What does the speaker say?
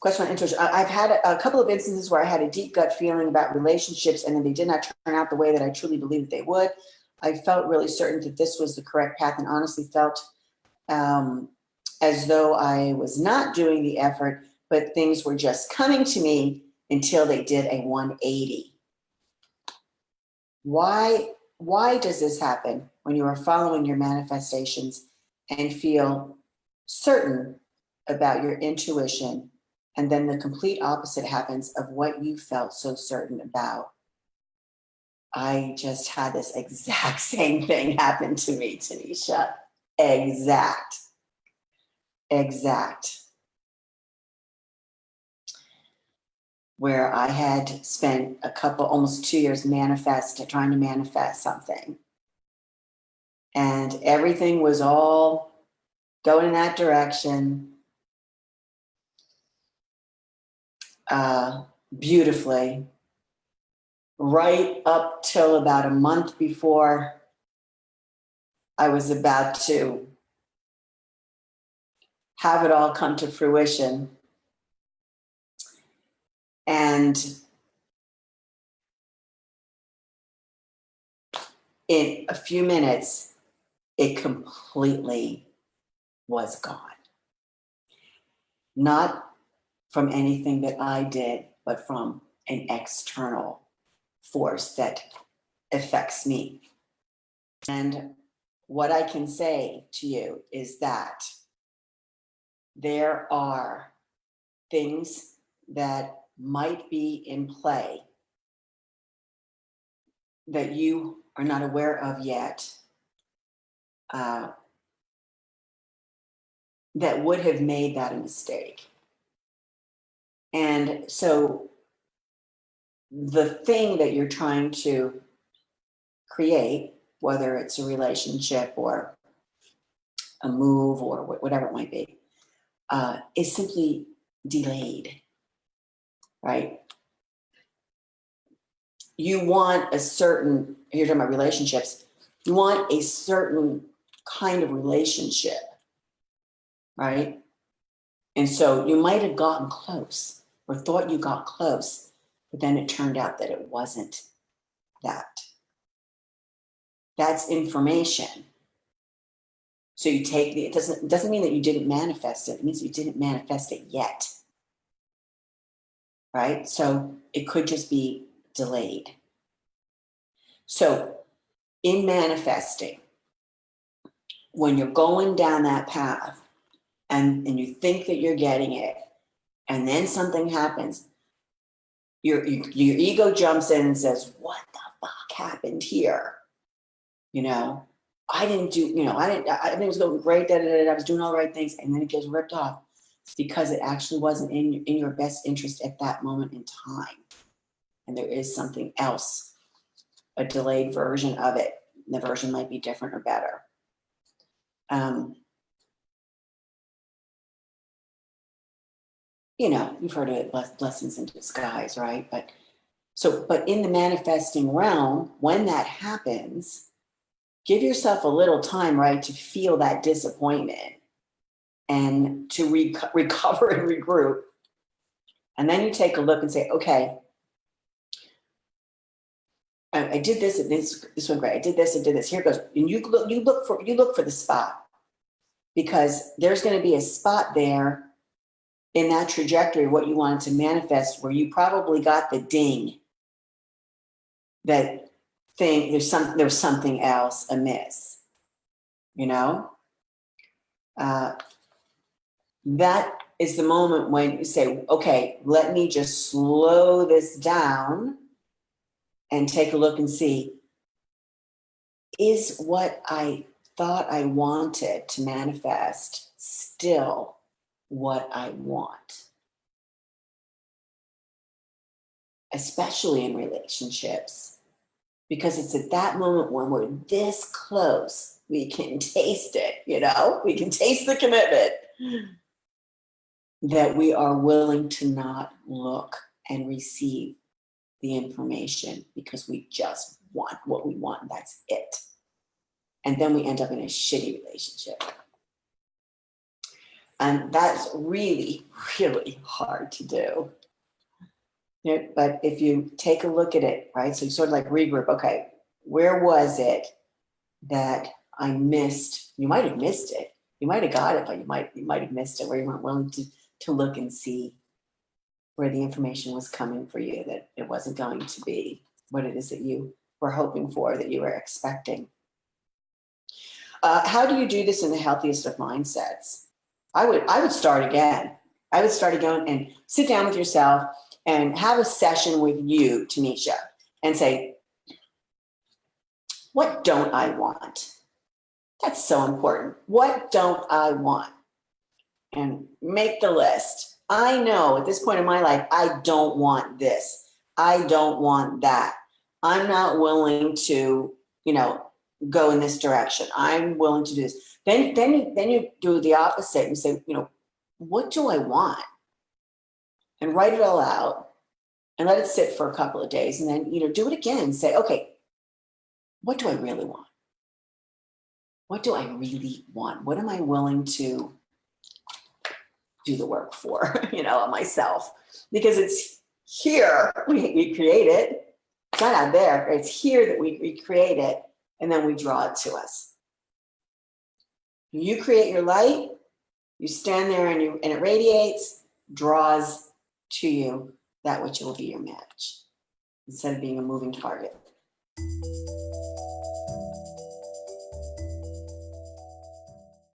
Question on intuition. I've had a couple of instances where I had a deep gut feeling about relationships and then they did not turn out the way that I truly believed they would. I felt really certain that this was the correct path and honestly felt as though I was not doing the effort, but things were just coming to me until they did a 180. Why does this happen when you are following your manifestations and feel certain about your intuition, and then the complete opposite happens of what you felt so certain about? I just had this exact same thing happen to me, Tanisha. Exact. Where I had spent almost 2 years trying to manifest something. And everything was all going in that direction beautifully, right up till about a month before I was about to have it all come to fruition. And in a few minutes, it completely was gone. Not from anything that I did, but from an external force that affects me. And what I can say to you is that there are things that might be in play that you are not aware of yet, that would have made that a mistake. And so the thing that you're trying to create, whether it's a relationship or a move or whatever it might be, is simply delayed, right? You want a certain, you're talking about relationships, you want a certain kind of relationship, right? And so you might have gotten close or thought you got close, but then it turned out that it wasn't that. That's information. So you take it doesn't mean that you didn't manifest it. It means you didn't manifest it yet, right? So it could just be delayed. So in manifesting, when you're going down that path and you think that you're getting it, and then something happens, your ego jumps in and says, what the fuck happened here? You know, I think it was going great, I was doing all the right things, and then it gets ripped off. It's because it actually wasn't in your best interest at that moment in time. And there is something else, a delayed version of it. The version might be different or better. You've heard of it, blessings in disguise, right? But in the manifesting realm, when that happens, give yourself a little time, right, to feel that disappointment and to recover and regroup. And then you take a look and say, okay, I did this and this went great. I did this and did this. Here it goes. And you look for the spot, because there's going to be a spot there in that trajectory of what you wanted to manifest where you probably got the ding that thing, there's something else amiss, that is the moment when you say, okay, let me just slow this down and take a look and see, is what I thought I wanted to manifest still what I want? Especially in relationships, because it's at that moment when we're this close, we can taste it, we can taste the commitment, that we are willing to not look and receive the information because we just want what we want, and that's it. And then we end up in a shitty relationship. And that's really, really hard to do. Yeah, but if you take a look at it, right, so you sort of like regroup, okay, where was it that I missed? You might have missed it. You might have got it, but you might have missed it where you weren't willing to look and see where the information was coming for you, that it wasn't going to be what it is that you were hoping for, that you were expecting. How do you do this in the healthiest of mindsets? I would start again. I would start again and sit down with yourself and have a session with you, Tanisha, and say, what don't I want? That's so important. What don't I want? And make the list. I know at this point in my life, I don't want this. I don't want that. I'm not willing to, go in this direction. I'm willing to do this. Then you do the opposite and say, what do I want? And write it all out and let it sit for a couple of days. And then, do it again and say, okay, what do I really want? What do I really want? What am I willing to do the work for, myself? Because it's here, we create it. It's not out there. It's here that we create it, and then we draw it to us. You create your light, you stand there and it radiates, draws to you that which will be your match, instead of being a moving target.